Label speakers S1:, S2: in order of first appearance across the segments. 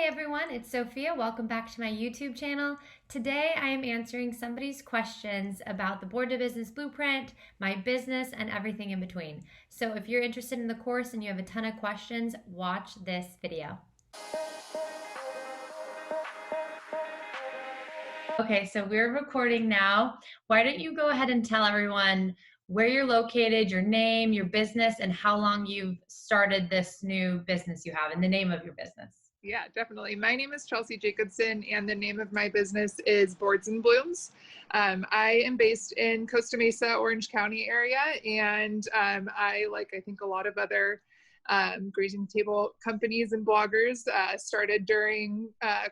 S1: Hey everyone, it's Sophia. Welcome back to my YouTube channel. Today I am answering somebody's questions about the Board to Business Blueprint, my business, and everything in between. So if you're interested in the course and you have a ton of questions, watch this video. Okay, so we're recording now. Why don't you go ahead and tell everyone where you're located, your name, your business, and how long you've started this new business you have, and the name of your business.
S2: Yeah, definitely. My name is Chelsea Jacobson, and the name of my business is Boards and Blooms. I am based in Costa Mesa, Orange County area, and I think a lot of other grazing table companies and bloggers, started during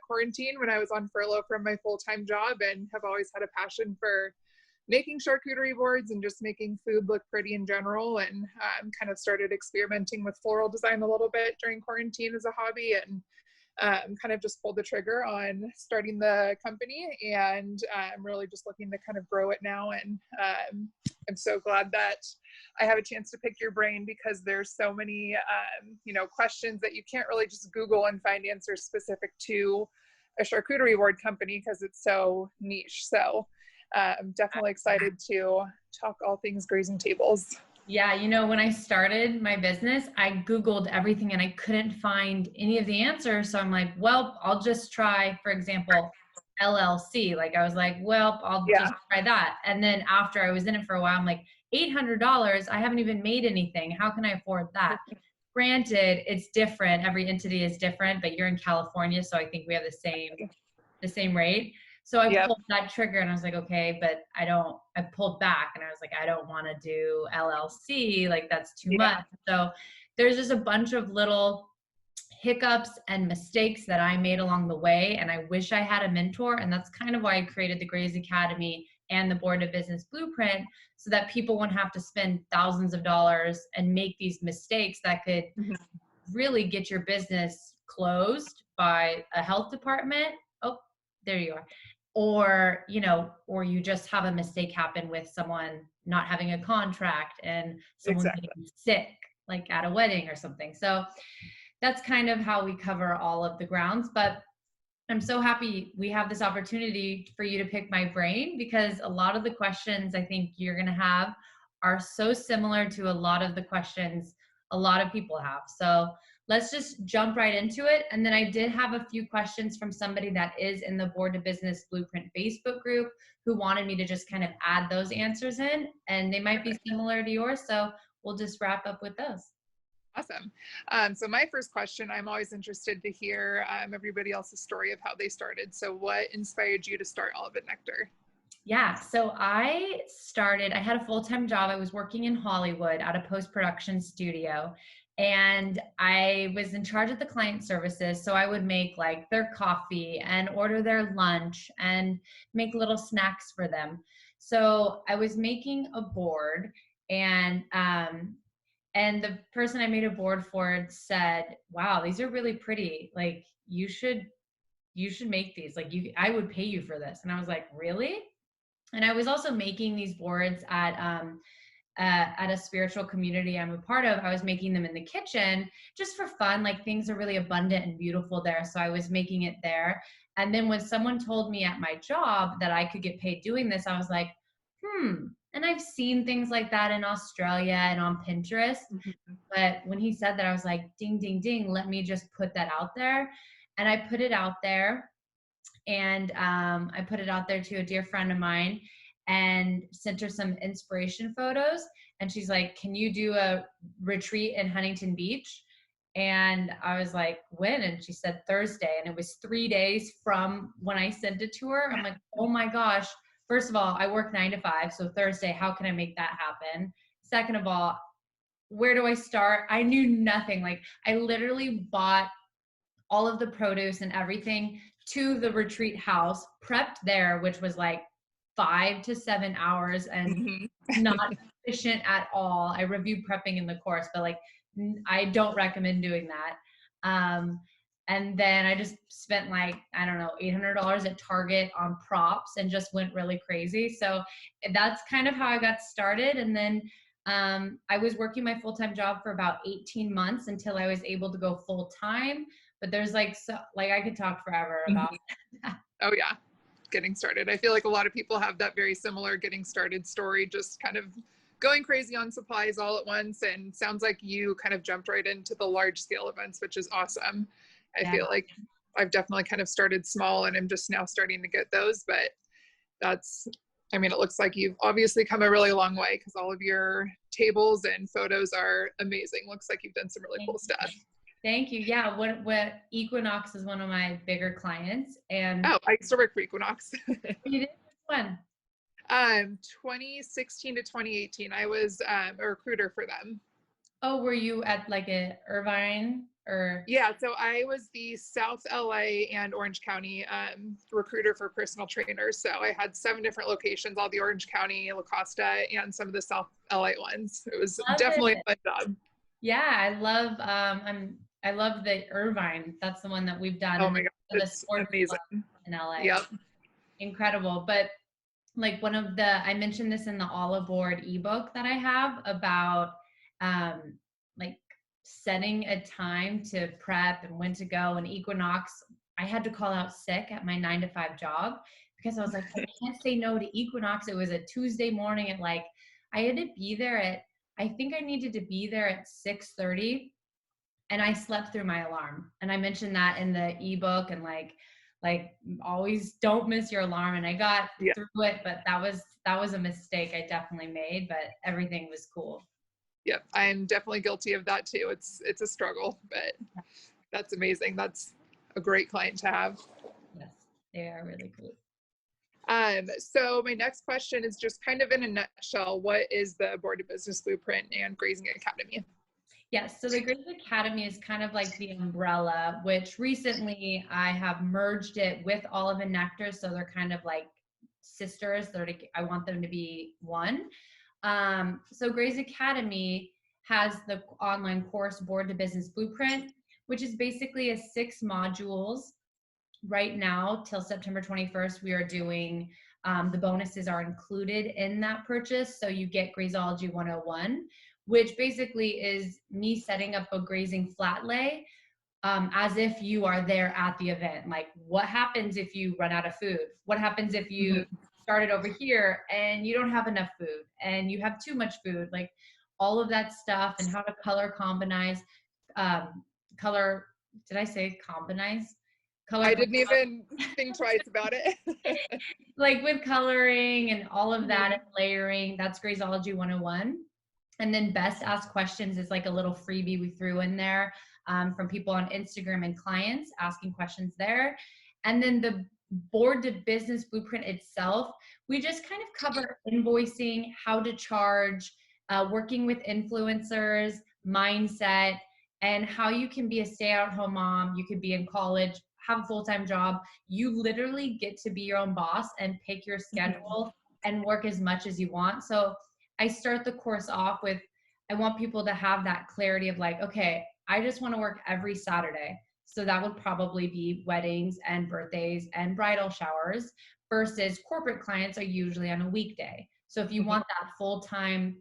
S2: quarantine when I was on furlough from my full-time job, and have always had a passion for making charcuterie boards and just making food look pretty in general, and kind of started experimenting with floral design a little bit during quarantine as a hobby, and kind of just pulled the trigger on starting the company, and I'm really just looking to kind of grow it now. And I'm so glad that I have a chance to pick your brain, because there's so many questions that you can't really just Google and find answers specific to a charcuterie board company, because it's so niche. So I'm definitely excited to talk all things grazing tables.
S1: Yeah, when I started my business, I Googled everything and I couldn't find any of the answers. So I'm like, well, I'll just try, for example, LLC. Like I was like, well, I'll
S2: Yeah,
S1: just try that. And then after I was in it for a while, I'm like, $800, I haven't even made anything. How can I afford that? Granted, it's different. Every entity is different, but you're in California, so I think we have the same rate. So I
S2: yep,
S1: pulled that trigger and I was like, okay, but I pulled back and I was like, I don't want to do LLC. Like that's too
S2: yeah,
S1: much. So there's just a bunch of little hiccups and mistakes that I made along the way. And I wish I had a mentor. And that's kind of why I created the Graze Academy and the Board of Business Blueprint, so that people wouldn't have to spend thousands of dollars and make these mistakes that could
S2: mhm,
S1: really get your business closed by a health department. Oh, there you are. Or you just have a mistake happen with someone not having a contract and someone
S2: exactly.
S1: getting sick, like at a wedding or something. So that's kind of how we cover all of the grounds. But I'm so happy we have this opportunity for you to pick my brain, because a lot of the questions I think you're going to have are so similar to a lot of the questions a lot of people have. So let's just jump right into it. And then I did have a few questions from somebody that is in the Board to Business Blueprint Facebook group who wanted me to just kind of add those answers in, and they might be similar to yours. So we'll just wrap up with those.
S2: Awesome. So my first question, I'm always interested to hear everybody else's story of how they started. So what inspired you to start Olive Nectar?
S1: Yeah, so I had a full-time job. I was working in Hollywood at a post-production studio, and I was in charge of the client services. So I would make like their coffee and order their lunch and make little snacks for them. So I was making a board, and the person I made a board for said, "Wow, these are really pretty. Like you should make these. Like I would pay you for this." And I was like, "Really?" And I was also making these boards at a spiritual community I'm a part of. I was making them in the kitchen just for fun. Like things are really abundant and beautiful there, so I was making it there. And then when someone told me at my job that I could get paid doing this, I was like, And I've seen things like that in Australia and on Pinterest.
S2: Mhm.
S1: But when he said that, I was like, ding, ding, ding, let me just put that out there. And I put it out there, and I put it out there to a dear friend of mine and sent her some inspiration photos. And she's like, "Can you do a retreat in Huntington Beach?" And I was like, "When?" And she said Thursday. And it was 3 days from when I sent it to her. I'm like, oh my gosh. First of all, I work 9 to 5. So Thursday, how can I make that happen? Second of all, where do I start? I knew nothing. Like I literally bought all of the produce and everything to the retreat house, prepped there, which was like 5 to 7 hours and
S2: Mhm.
S1: not efficient at all. I reviewed prepping in the course, but like I don't recommend doing that. And then I just spent like, I don't know, $800 at Target on props and just went really crazy. So that's kind of how I got started. And then I was working my full-time job for about 18 months until I was able to go full-time, but there's like, so like I could talk forever about that.
S2: Oh yeah, getting started. I feel like a lot of people have that very similar getting started story, just kind of going crazy on supplies all at once. And sounds like you kind of jumped right into the large scale events, which is awesome. I
S1: Yeah.
S2: feel like I've definitely kind of started small and I'm just now starting to get those, but that's, I mean, it looks like you've obviously come a really long way because all of your tables and photos are amazing. Looks like you've done some really cool stuff.
S1: Thank you. Yeah, what Equinox is one of my bigger clients, and
S2: Oh, I used to work for Equinox.
S1: you did this one.
S2: 2016 to 2018, I was a recruiter for them.
S1: Oh, were you at like a Irvine or?
S2: Yeah, so I was the South LA and Orange County recruiter for personal trainers. So I had 7 different locations, all the Orange County, La Costa, and some of the South LA ones. It was
S1: Love
S2: definitely
S1: it.
S2: a fun job.
S1: Yeah, I love the Irvine. That's the one that we've done,
S2: Oh
S1: and
S2: my God,
S1: the
S2: it's
S1: sports
S2: amazing.
S1: club in LA.
S2: Yep.
S1: Incredible. But like I mentioned this in the all aboard ebook that I have about um like setting a time to prep and when to go. And Equinox, I had to call out sick at my 9 to 5 job because I was like, I can't say no to Equinox. It was a Tuesday morning at like, I had to be there at, I think I needed to be there at 6:30, and I slept through my alarm. And I mentioned that in the ebook, and like always don't miss your alarm. And I got
S2: Yeah.
S1: through it, but that was a mistake I definitely made, but everything was cool.
S2: Yep. I'm definitely guilty of that too. It's a struggle, but that's amazing. That's a great client to have.
S1: Yes, they are really cool.
S2: So my next question is just kind of in a nutshell, what is the Board of Business Blueprint and Grazing Academy?
S1: Yes, so the Graze Academy is kind of like the umbrella, which recently I have merged it with Olive and Nectar, so they're kind of like sisters. I want them to be one. So Graze Academy has the online course Board to Business Blueprint, which is basically a 6 modules. Right now till September 21st, we are doing the bonuses are included in that purchase. So you get Grazeology 101, which basically is me setting up a grazing flat lay as if you are there at the event. Like, what happens if you run out of food? What happens if you started over here and you don't have enough food and you have too much food? Like, all of that stuff, and how to color combinize, color, did I say combinize?
S2: I
S1: Color,
S2: didn't even think twice about it.
S1: like with coloring and all of that and layering. That's Grazeology 101. And then Best Asked Questions is like a little freebie we threw in there from people on Instagram and clients asking questions there. And then the Board to Business Blueprint itself, we just kind of cover invoicing, how to charge, working with influencers, mindset, and how you can be a stay-at-home mom. You could be in college, have a full-time job. You literally get to be your own boss and pick your schedule and work as much as you want. So I start the course off with, I want people to have that clarity of like, okay, I just want to work every Saturday. So that would probably be weddings and birthdays and bridal showers, versus corporate clients are usually on a weekday. So if you want that full-time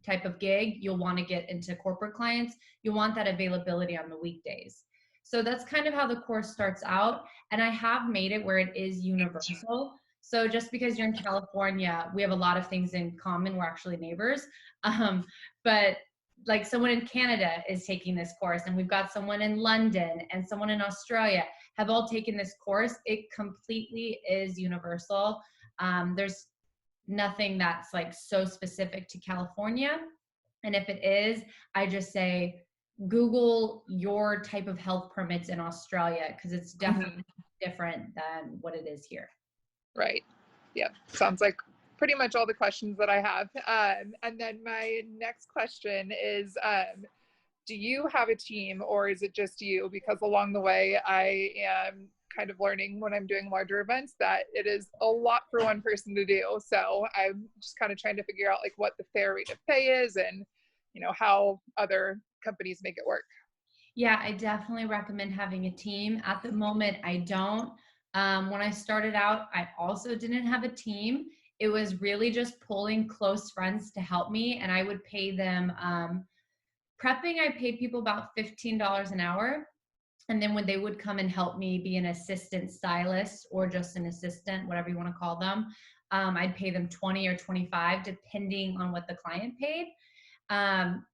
S1: type of gig, you'll want to get into corporate clients. You want that availability on the weekdays. So that's kind of how the course starts out. And I have made it where it is universal. So just because you're in California, we have a lot of things in common. We're actually neighbors. But like someone in Canada is taking this course, and we've got someone in London and someone in Australia have all taken this course. It completely is universal. There's nothing that's like so specific to California. And if it is, I just say, Google your type of health permits in Australia, because it's definitely different than what it is here.
S2: Right. Yep. Sounds like pretty much all the questions that I have. And then my next question is, do you have a team or is it just you? Because along the way, I am kind of learning when I'm doing larger events that it is a lot for one person to do. So I'm just kind of trying to figure out like what the fair rate of pay is and, you know, how other companies make it work.
S1: Yeah, I definitely recommend having a team. At the moment, I don't. When I started out, I also didn't have a team. It was really just pulling close friends to help me, and I would pay them. Prepping, I paid people about $15 an hour. And then when they would come and help me be an assistant stylist or just an assistant, whatever you want to call them, I'd pay them 20 or 25, depending on what the client paid.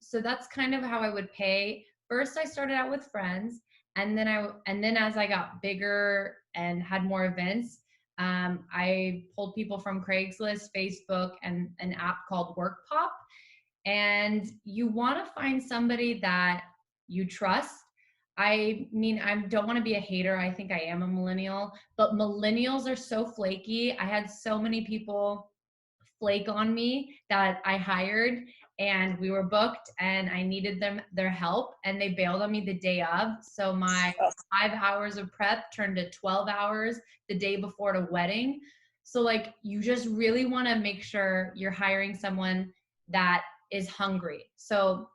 S1: So that's kind of how I would pay. First, I started out with friends, and then as I got bigger and had more events, I pulled people from Craigslist, Facebook, and an app called WorkPop. And you want to find somebody that you trust. I mean, I don't want to be a hater. I think I am a millennial, but millennials are so flaky. I had so many people flake on me that I hired, and we were booked and I needed their help, and they bailed on me the day of. So my 5 hours of prep turned to 12 hours the day before the wedding. So like, you just really want to make sure you're hiring someone that is hungry. So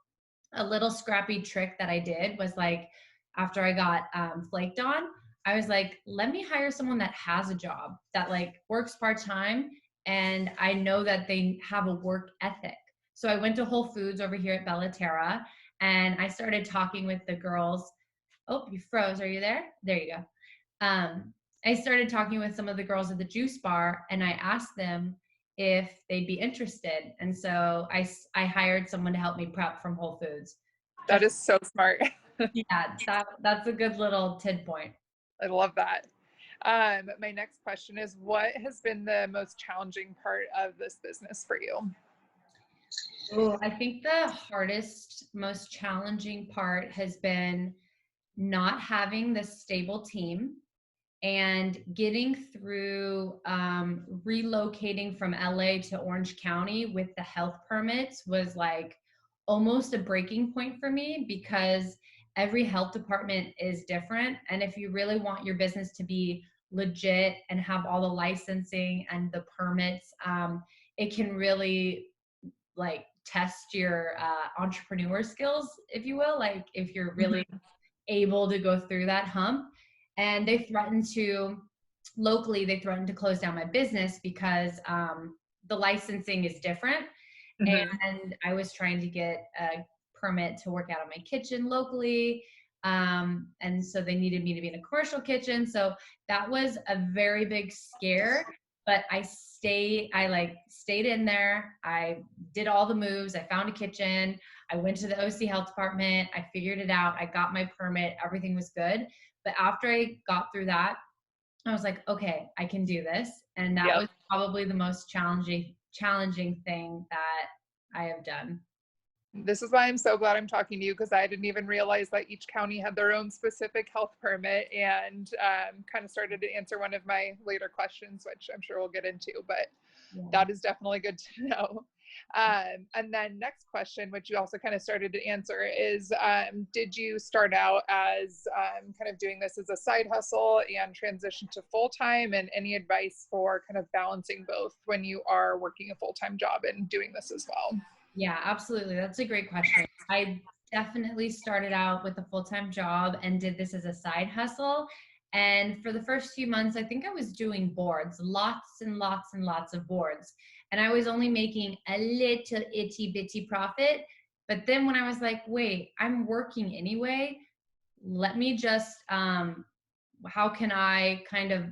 S1: a little scrappy trick that I did was like, after I got flaked on, I was like, let me hire someone that has a job, that like works part-time, and I know that they have a work ethic. So I went to Whole Foods over here at Bellaterra, and I started talking with the girls. Oh, you froze. Are you there? There you go. I started talking with some of the girls at the juice bar, and I asked them if they'd be interested. And so I hired someone to help me prep from Whole Foods.
S2: That is so smart.
S1: Yeah, that's a good little tid point.
S2: I love that. My next question is, what has been the most challenging part of this business for you?
S1: Oh, I think the hardest, most challenging part has been not having this stable team, and getting through relocating from LA to Orange County with the health permits was like almost a breaking point for me, because every health department is different. And if you really want your business to be legit and have all the licensing and the permits, it can really like test your entrepreneur skills, if you will, like if you're really able to go through that hump. And they threatened to close down my business because the licensing is different.
S2: Mm-hmm.
S1: And I was trying to get a permit to work out of my kitchen locally. And so they needed me to be in a commercial kitchen. So that was a very big scare, but I stayed in there. I did all the moves. I found a kitchen. I went to the OC health department. I figured it out. I got my permit. Everything was good. But after I got through that, I was like, okay, I can do this. And that
S2: Yep.
S1: was probably the most challenging thing that I have done.
S2: This is why I'm so glad I'm talking to you, because I didn't even realize that each county had their own specific health permit, and kind of started to answer one of my later questions, which I'm sure we'll get into, but
S1: Yeah.
S2: that is definitely good to know. And then next question, which you also kind of started to answer, is did you start out as kind of doing this as a side hustle and transition to full-time, and any advice for kind of balancing both when you are working a full-time job and doing this as well?
S1: Yeah, absolutely. That's a great question. I definitely started out with a full-time job and did this as a side hustle. And for the first few months, I think I was doing boards, lots and lots and lots of boards. And I was only making a little itty bitty profit. But then when I was like, wait, I'm working anyway, let me just how can I kind of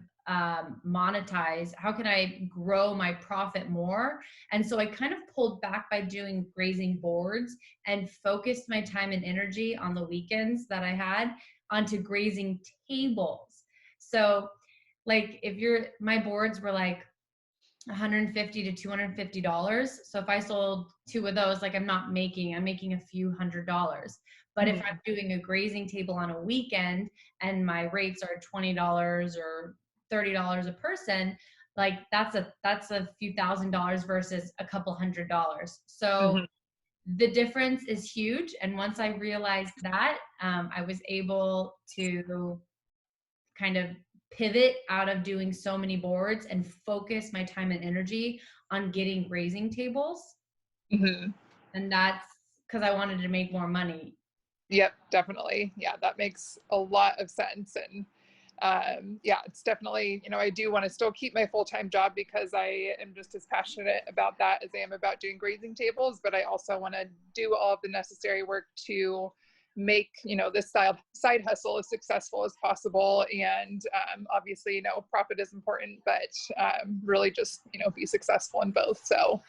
S1: monetize, how can I grow my profit more? And so I kind of pulled back by doing grazing boards and focused my time and energy on the weekends that I had onto grazing tables. So like, my boards were like $150 to $250. So if I sold two of those, like I'm making a few $100s. But if I'm doing a grazing table on a weekend and my rates are $20 or $30 a person, like that's a few $1,000s versus a couple $100s. So
S2: Mm-hmm.
S1: the difference is huge. And once I realized that, I was able to kind of pivot out of doing so many boards and focus my time and energy on getting grazing tables.
S2: Mm-hmm.
S1: And that's because I wanted to make more money.
S2: Yep, definitely. Yeah, that makes a lot of sense. And yeah, it's definitely, I do want to still keep my full-time job, because I am just as passionate about that as I am about doing grazing tables, but I also want to do all of the necessary work to make, this side hustle as successful as possible. And obviously, profit is important, but really just, be successful in both. So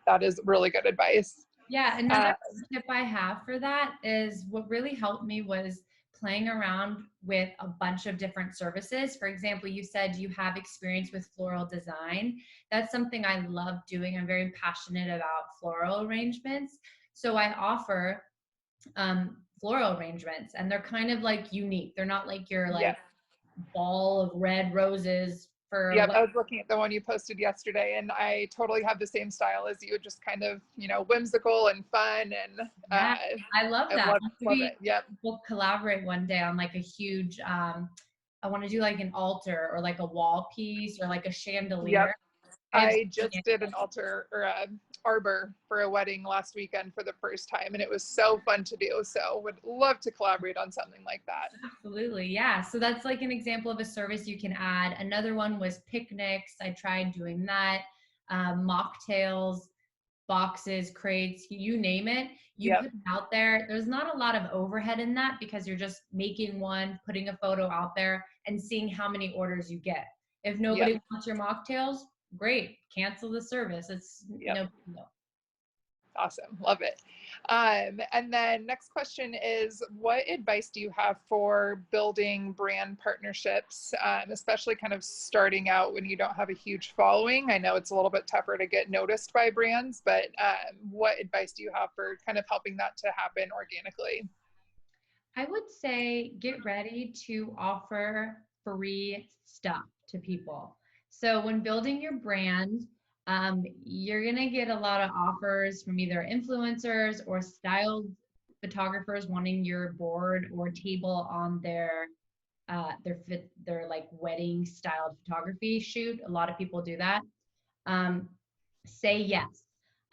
S2: that is really good advice.
S1: Yeah, another tip I have for that is what really helped me was playing around with a bunch of different services. For example, you said you have experience with floral design. That's something I love doing. I'm very passionate about floral arrangements. So I offer floral arrangements, and they're kind of like unique. They're not like your like ball of red roses for
S2: Yep, I was looking at the one you posted yesterday, and I totally have the same style as you, just kind of, whimsical and fun. And
S1: yeah, I love that.
S2: love it. Yep.
S1: We'll collaborate one day on like a huge, I want to do like an altar or like a wall piece or like a chandelier.
S2: Yep. I just did an altar or a arbor for a wedding last weekend for the first time, and it was so fun to do. So would love to collaborate on something like that.
S1: Absolutely. Yeah. So that's like an example of a service you can add. Another one was picnics. I tried doing that. Mocktails, boxes, crates, you name it. You put it out there. There's not a lot of overhead in that because you're just making one, putting a photo out there and seeing how many orders you get. If nobody wants your mocktails, great. Cancel the service. It's no.
S2: Awesome. Love it. And then next question is, what advice do you have for building brand partnerships, especially kind of starting out when you don't have a huge following? I know it's a little bit tougher to get noticed by brands, but what advice do you have for kind of helping that to happen organically?
S1: I would say get ready to offer free stuff to people. So when building your brand, you're going to get a lot of offers from either influencers or styled photographers wanting your board or table on their like wedding styled photography shoot. A lot of people do that. Say yes.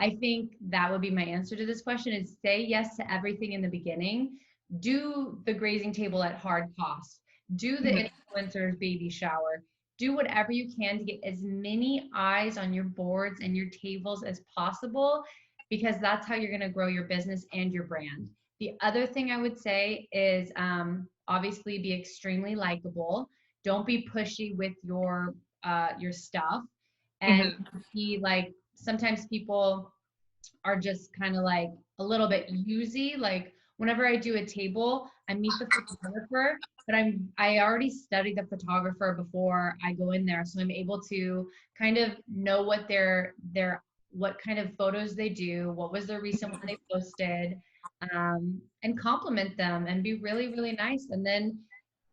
S1: I think that would be my answer to this question is say yes to everything in the beginning. Do the grazing table at hard cost. Do the influencer's baby shower. Do whatever you can to get as many eyes on your boards and your tables as possible, because that's how you're going to grow your business and your brand. The other thing I would say is obviously be extremely likable. Don't be pushy with your stuff, and be like, sometimes people are just kind of like a little bit usy. Like whenever I do a table, I meet the photographer, but I already studied the photographer before I go in there. So I'm able to kind of know what what kind of photos they do, what was their recent one they posted, and compliment them and be really, really nice. And then,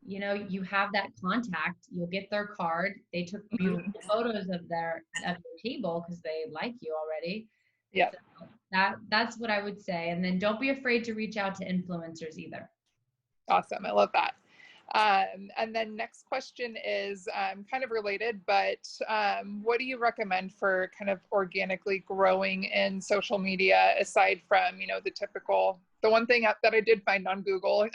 S1: you have that contact, you'll get their card. They took beautiful photos of their table because they like you already.
S2: Yeah.
S1: So that's what I would say. And then don't be afraid to reach out to influencers either.
S2: Awesome. I love that. And then next question is kind of related, but what do you recommend for kind of organically growing in social media aside from, the one thing that I did find on Google,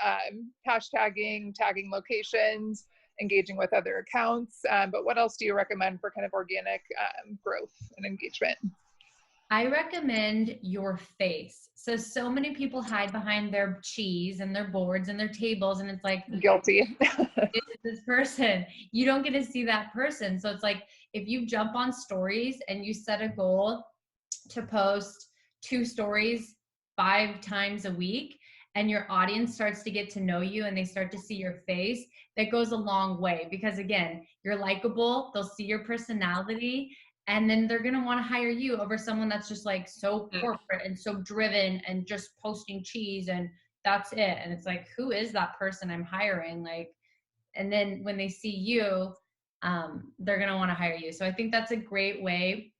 S2: hashtagging, tagging locations, engaging with other accounts. But what else do you recommend for kind of organic growth and engagement?
S1: I recommend your face. So many people hide behind their cheese and their boards and their tables, and it's like,
S2: guilty.
S1: It's this person. You don't get to see that person. So it's like, if you jump on stories and you set a goal to post 2 stories 5 times a week, and your audience starts to get to know you and they start to see your face, that goes a long way, because again, you're likable, they'll see your personality, and then they're going to want to hire you over someone that's just like so corporate and so driven and just posting cheese and that's it. And it's like, who is that person I'm hiring? Like, and then when they see you, they're going to want to hire you. So I think that's a great way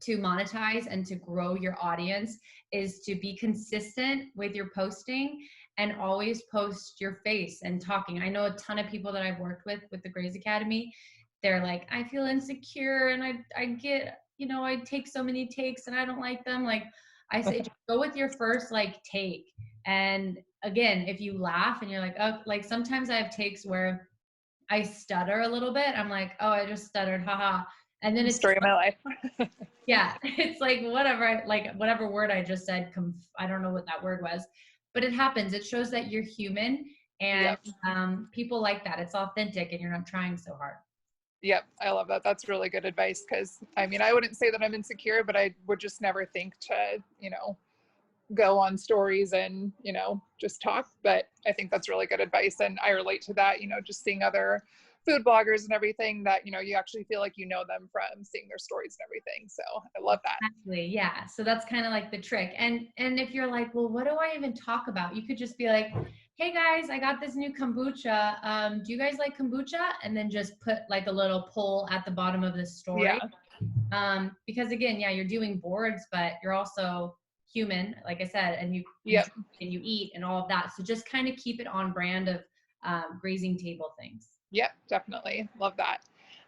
S1: to monetize and to grow your audience, is to be consistent with your posting and always post your face and talking. I know a ton of people that I've worked with the Graze Academy. They're like, I feel insecure and I get, I take so many takes and I don't like them. Like I say, just go with your first take. And again, if you laugh and you're like, oh, like sometimes I have takes where I stutter a little bit. I'm like, oh, I just stuttered, haha. And then it's
S2: story of my life.
S1: yeah, it's like whatever, whatever word I just said, I don't know what that word was, but it happens. It shows that you're human, and
S2: Yep.
S1: people like that. It's authentic and you're not trying so hard.
S2: Yep. I love that. That's really good advice. Cause I mean, I wouldn't say that I'm insecure, but I would just never think to, go on stories and, just talk. But I think that's really good advice. And I relate to that, just seeing other food bloggers and everything that, you actually feel like you know them from seeing their stories and everything. So I love that.
S1: Exactly. Yeah. So that's kind of like the trick. And if you're like, well, what do I even talk about? You could just be like, hey guys, I got this new kombucha. Do you guys like kombucha? And then just put like a little poll at the bottom of the story.
S2: Yeah.
S1: Because again, yeah, you're doing boards, but you're also human, like I said, and you
S2: Yep.
S1: drink and you eat and all of that. So just kind of keep it on brand of grazing table things.
S2: Yep. Definitely. Love that.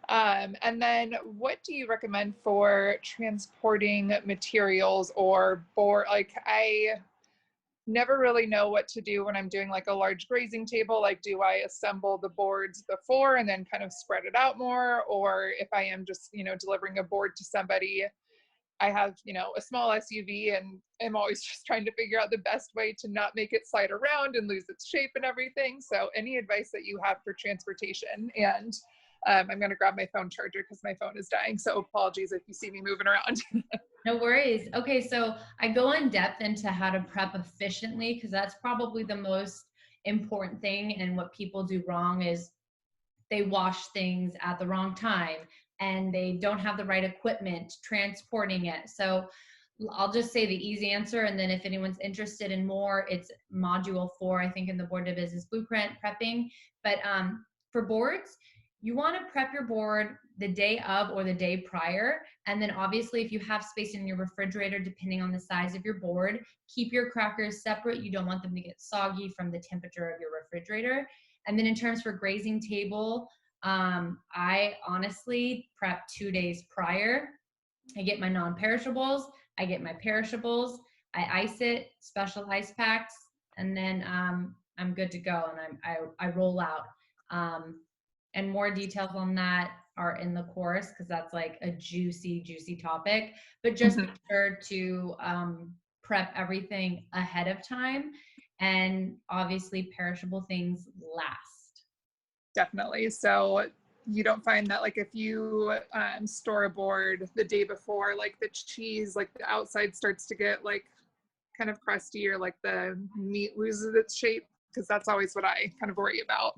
S2: And then what do you recommend for transporting materials or board? Like I never really know what to do when I'm doing like a large grazing table. Like, do I assemble the boards before and then kind of spread it out more? Or if I am just, delivering a board to somebody, I have, a small SUV and I'm always just trying to figure out the best way to not make it slide around and lose its shape and everything. So any advice that you have for transportation? And I'm going to grab my phone charger because my phone is dying. So apologies if you see me moving around.
S1: No worries. Okay, so I go in depth into how to prep efficiently because that's probably the most important thing. And what people do wrong is they wash things at the wrong time and they don't have the right equipment transporting it. So I'll just say the easy answer. And then if anyone's interested in more, it's module 4, I think, in the board of business blueprint prepping. But for boards, you want to prep your board the day of or the day prior. And then obviously if you have space in your refrigerator, depending on the size of your board, keep your crackers separate. You don't want them to get soggy from the temperature of your refrigerator. And then in terms for grazing table, I honestly prep 2 days prior. I get my non-perishables, I get my perishables, I ice it, special ice packs, and then I'm good to go, and I roll out. And more details on that are in the course because that's like a juicy topic. But just be sure to prep everything ahead of time, and obviously perishable things last.
S2: Definitely. So you don't find that like if you store a board the day before, like the cheese, like the outside starts to get like kind of crusty or like the meat loses its shape? Because that's always what I kind of worry about.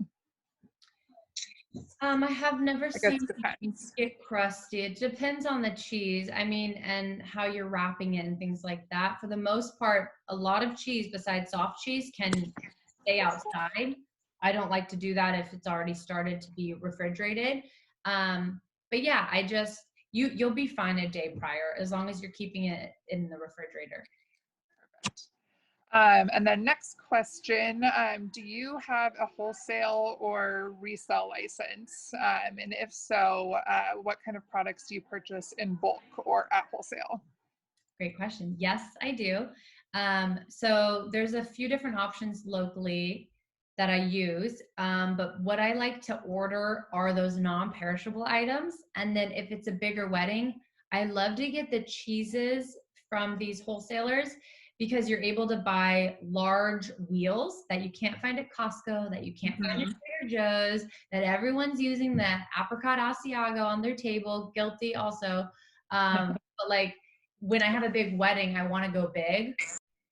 S1: I have never
S2: I guess
S1: seen
S2: it depends.
S1: it get crusty. It depends on the cheese. I mean, and how you're wrapping it and things like that. For the most part, a lot of cheese besides soft cheese can stay outside. I don't like to do that if it's already started to be refrigerated. But yeah, you'll be fine a day prior as long as you're keeping it in the refrigerator.
S2: And then next question, do you have a wholesale or resell license? And if so, what kind of products do you purchase in bulk or at wholesale?
S1: Great question. Yes, I do. So there's a few different options locally that I use. But what I like to order are those non-perishable items. And then if it's a bigger wedding, I love to get the cheeses from these wholesalers because you're able to buy large wheels that you can't find at Costco, that you can't find at Trader Joe's, that everyone's using the apricot Asiago on their table. Guilty also. But like, when I have a big wedding, I want to go big.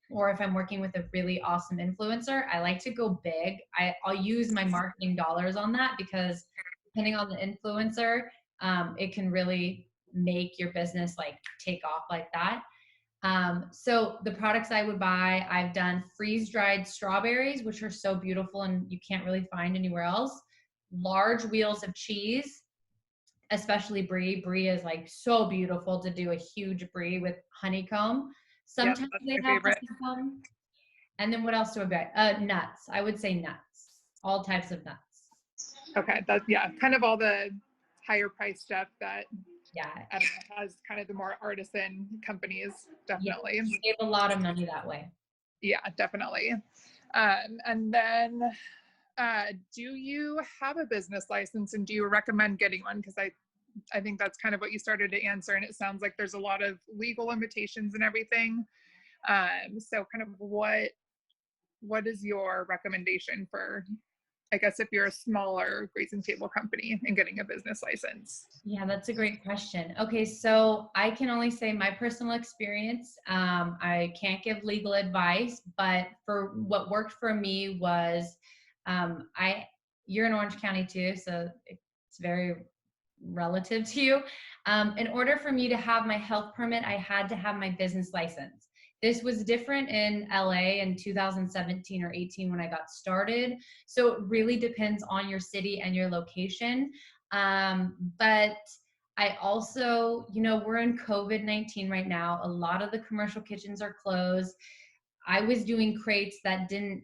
S1: Or if I'm working with a really awesome influencer, I like to go big. I'll use my marketing dollars on that because depending on the influencer, it can really make your business like take off like that. So the products I would buy, I've done freeze-dried strawberries, which are so beautiful and you can't really find anywhere else. Large wheels of cheese, especially brie. Brie is like so beautiful to do a huge brie with honeycomb.
S2: Yep,
S1: Sometimes
S2: that's
S1: they
S2: my
S1: have
S2: favorite.
S1: honeycomb. And then what else do I buy? Nuts. I would say nuts. All types of nuts.
S2: Okay, that's yeah, kind of all the higher price stuff that
S1: Yeah.
S2: has kind of the more artisan companies,
S1: Yeah.
S2: definitely.
S1: Save a lot of money that way.
S2: Yeah, definitely. And then do you have a business license and do you recommend getting one? Because I think that's kind of what you started to answer, and it sounds like there's a lot of legal limitations and everything. So kind of what what is your recommendation for, I guess, if you're a smaller grazing table company and getting a business license?
S1: Yeah, that's a great question. Okay, so I can only say my personal experience. I can't give legal advice, but for what worked for me was, I you're in Orange County too, so it's very relative to you. In order for me to have my health permit, I had to have my business license. This was different in LA in 2017 or 18 when I got started. So it really depends on your city and your location. But I also, we're in COVID-19 right now. A lot of the commercial kitchens are closed. I was doing crates that didn't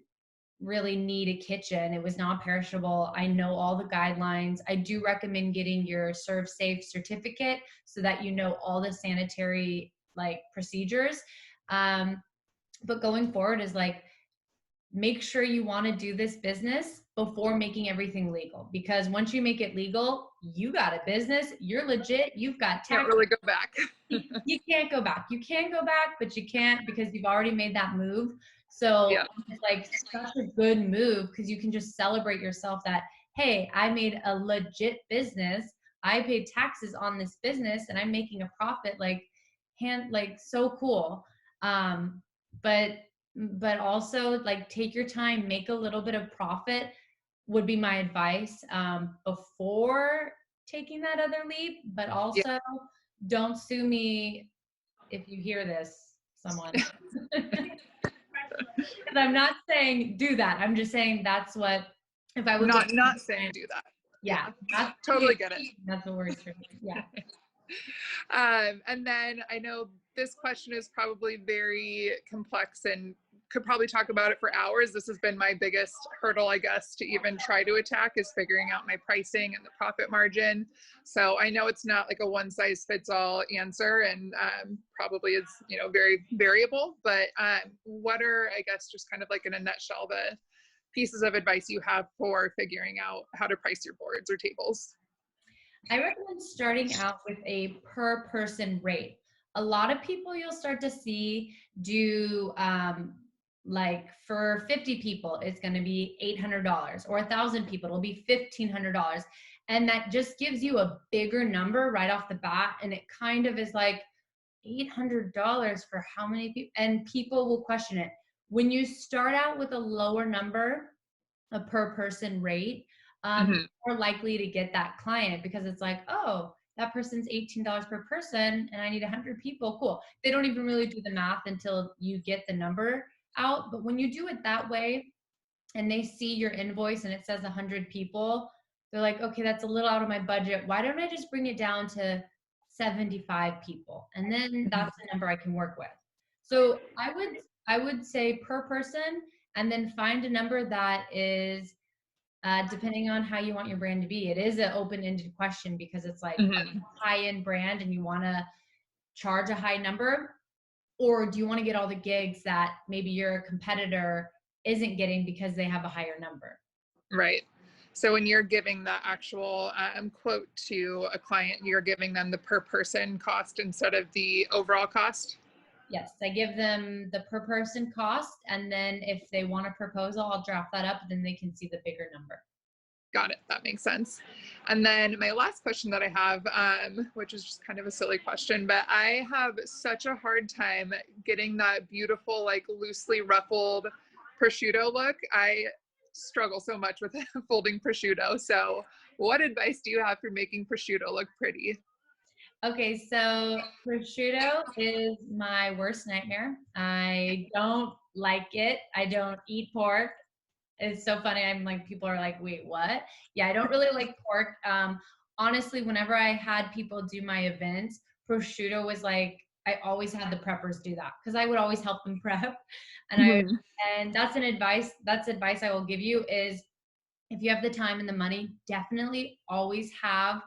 S1: really need a kitchen. It was non-perishable. I know all the guidelines. I do recommend getting your Serve Safe certificate so that you know all the sanitary procedures. But going forward is make sure you want to do this business before making everything legal, because once you make it legal, you got a business, you're legit, you've got
S2: Can't
S1: tax.
S2: really go back.
S1: You can't go back. You can go back, but you can't because you've already made that move. So
S2: Yeah.
S1: it's such a good move because you can just celebrate yourself that, hey, I made a legit business. I paid taxes on this business and I'm making a profit. So cool. But also take your time, make a little bit of profit would be my advice before taking that other leap. But also don't sue me if you hear this, someone. Because I'm not saying do that. I'm just saying that's what, if I was
S2: not saying do that.
S1: Yeah.
S2: Totally get it.
S1: That's what works for me. Yeah.
S2: And then I know this question is probably very complex and could probably talk about it for hours. This has been my biggest hurdle, I guess, to even try to attack, is figuring out my pricing and the profit margin. So I know it's not like a one size fits all answer, and probably is, very variable, but what are, I guess, just kind of like in a nutshell, the pieces of advice you have for figuring out how to price your boards or tables?
S1: I recommend starting out with a per person rate. A lot of people you'll start to see do for 50 people, it's going to be $800, or 1,000 people, it'll be $1,500. And that just gives you a bigger number right off the bat. And it kind of is like $800 for how many people? And people will question it. When you start out with a lower number, a per person rate, more likely to get that client, because it's like, oh, that person's $18 per person and I need 100 people. Cool. They don't even really do the math until you get the number out. But when you do it that way and they see your invoice and it says 100 people, they're like, okay, that's a little out of my budget. Why don't I just bring it down to 75 people? And then that's the number I can work with. So I would say per person, and then find a number that is depending on how you want your brand to be. It is an open-ended question because it's like a high-end brand and you want to charge a high number, or do you want to get all the gigs that maybe your competitor isn't getting because they have a higher number?
S2: Right. So when you're giving the actual quote to a client, you're giving them the per person cost instead of the overall cost?
S1: Yes, I give them the per person cost, and then if they want a proposal, I'll draft that up, then they can see the bigger number.
S2: Got it. That makes sense. And then my last question that I have, which is just kind of a silly question, but I have such a hard time getting that beautiful, like loosely ruffled prosciutto look. I struggle so much with folding prosciutto. So what advice do you have for making prosciutto look pretty?
S1: Okay, so prosciutto is my worst nightmare. I don't like it. I don't eat pork. It's so funny. I'm like, people are like, wait, what? Yeah, I don't really like pork. Honestly, whenever I had people do my events, prosciutto was like, I always had the preppers do that because I would always help them prep. And that's advice I will give you is, if you have the time and the money, definitely always have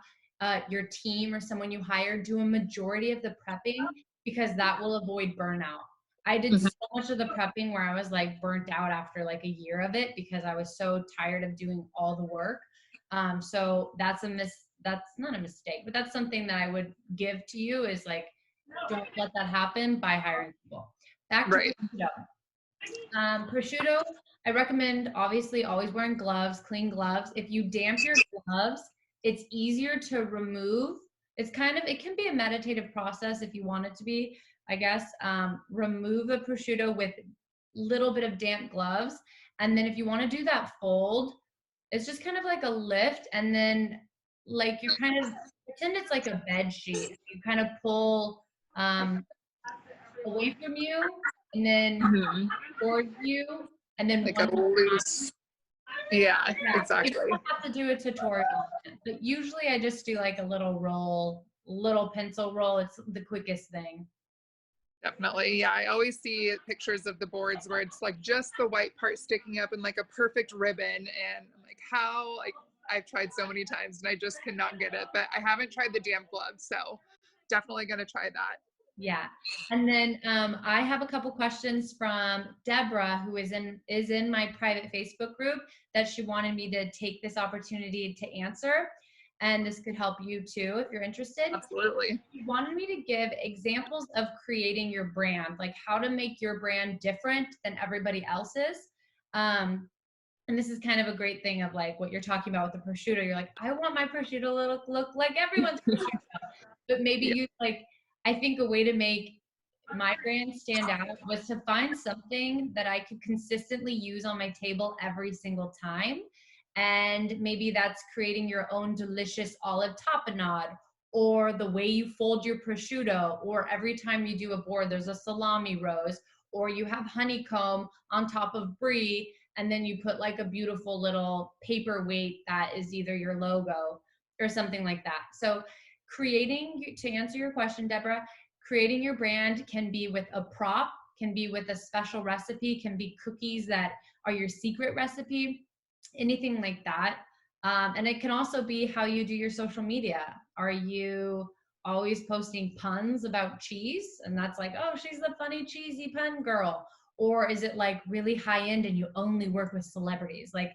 S1: your team or someone you hire do a majority of the prepping, because that will avoid burnout. I did so much of the prepping where I was like burnt out after like a year of it because I was so tired of doing all the work. So that's not a mistake, but that's something that I would give to you is like, don't let that happen by hiring people. Back to
S2: Right.
S1: prosciutto. Prosciutto, I recommend obviously always wearing gloves, clean gloves. If you damp your gloves, it's easier to remove. It can be a meditative process if you want it to be, I guess. Remove the prosciutto with little bit of damp gloves. And then if you want to do that fold, it's just kind of like a lift. And then like you kind of pretend it's like a bed sheet. You kind of pull away from you and then
S2: Mhm.
S1: towards you, and then
S2: Like a loose. Yeah,
S1: yeah, you
S2: exactly.
S1: don't have to do a tutorial on it, but usually I just do like a little roll, little pencil roll. It's the quickest thing.
S2: Definitely. Yeah. I always see pictures of the boards where it's like just the white part sticking up in like a perfect ribbon. And I'm like, how? Like, I've tried so many times and I just cannot get it. But I haven't tried the damp gloves. So definitely going to try that.
S1: Yeah. And then I have a couple questions from Deborah, who is in my private Facebook group, that she wanted me to take this opportunity to answer. And this could help you too if you're interested.
S2: Absolutely.
S1: She wanted me to give examples of creating your brand, like how to make your brand different than everybody else's. And this is kind of a great thing of like what you're talking about with the prosciutto. You're like, I want my prosciutto to look like everyone's prosciutto. But maybe
S2: Yeah.
S1: you like, I think a way to make my brand stand out was to find something that I could consistently use on my table every single time. And maybe that's creating your own delicious olive tapenade, or the way you fold your prosciutto, or every time you do a board, there's a salami rose, or you have honeycomb on top of brie, and then you put like a beautiful little paperweight that is either your logo or something like that. So to answer your question, Deborah, creating your brand can be with a prop, can be with a special recipe, can be cookies that are your secret recipe, anything like that. And it can also be how you do your social media. Are you always posting puns about cheese? And that's like, oh, she's the funny, cheesy pun girl. Or is it like really high end and you only work with celebrities? Like,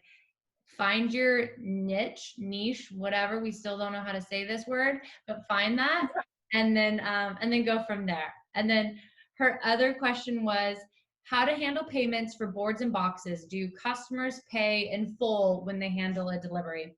S1: find your niche, whatever. We still don't know how to say this word, but find that, and then go from there. And then her other question was how to handle payments for boards and boxes. Do customers pay in full when they handle a delivery?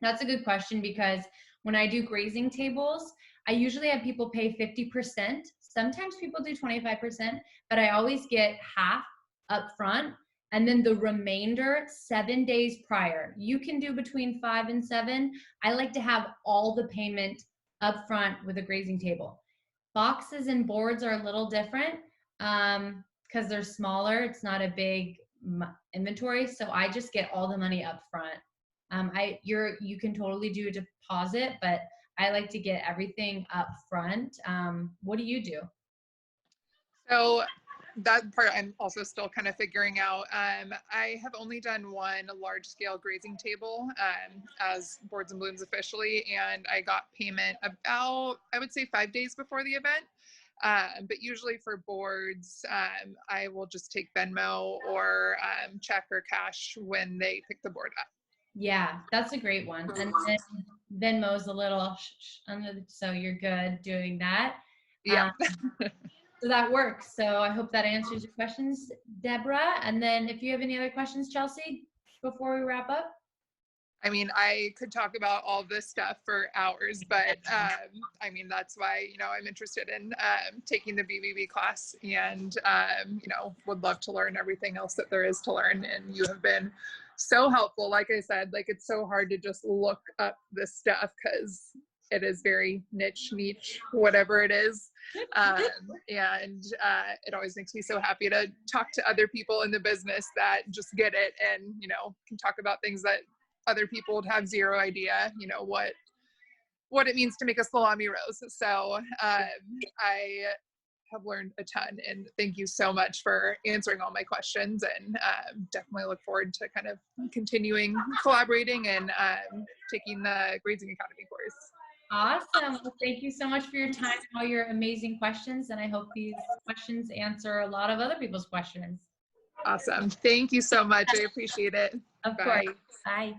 S1: That's a good question, because when I do grazing tables, I usually have people pay 50%. Sometimes people do 25%, but I always get half up front and then the remainder 7 days prior. You can do between 5 and 7. I like to have all the payment up front with a grazing table. Boxes and boards are a little different because they're smaller. It's not a big inventory, so I just get all the money up front. You can totally do a deposit, but I like to get everything up front. What do you do?
S2: So that part I'm also still kind of figuring out. I have only done one large scale grazing table as Boards and Blooms officially, and I got payment about, I would say, 5 days before the event. But usually for boards, I will just take Venmo or check or cash when they pick the board up.
S1: Yeah, that's a great one. And then Venmo's a little so you're good doing that.
S2: Yeah.
S1: Um, so that works. So I hope that answers your questions, Deborah. And then if you have any other questions, Chelsea, before we wrap up.
S2: I mean, I could talk about all this stuff for hours, but I mean, that's why, I'm interested in taking the BBB class and, would love to learn everything else that there is to learn. And you have been so helpful. Like I said, like it's so hard to just look up this stuff because it is very niche, whatever it is. And it always makes me so happy to talk to other people in the business that just get it and, can talk about things that other people would have zero idea, what it means to make a salami rose. So I have learned a ton, and thank you so much for answering all my questions, and definitely look forward to kind of continuing collaborating and taking the Grazing Academy course.
S1: Awesome. Well, thank you so much for your time and all your amazing questions. And I hope these questions answer a lot of other people's questions.
S2: Awesome. Thank you so much. I appreciate it.
S1: Of
S2: Bye.
S1: course. Bye.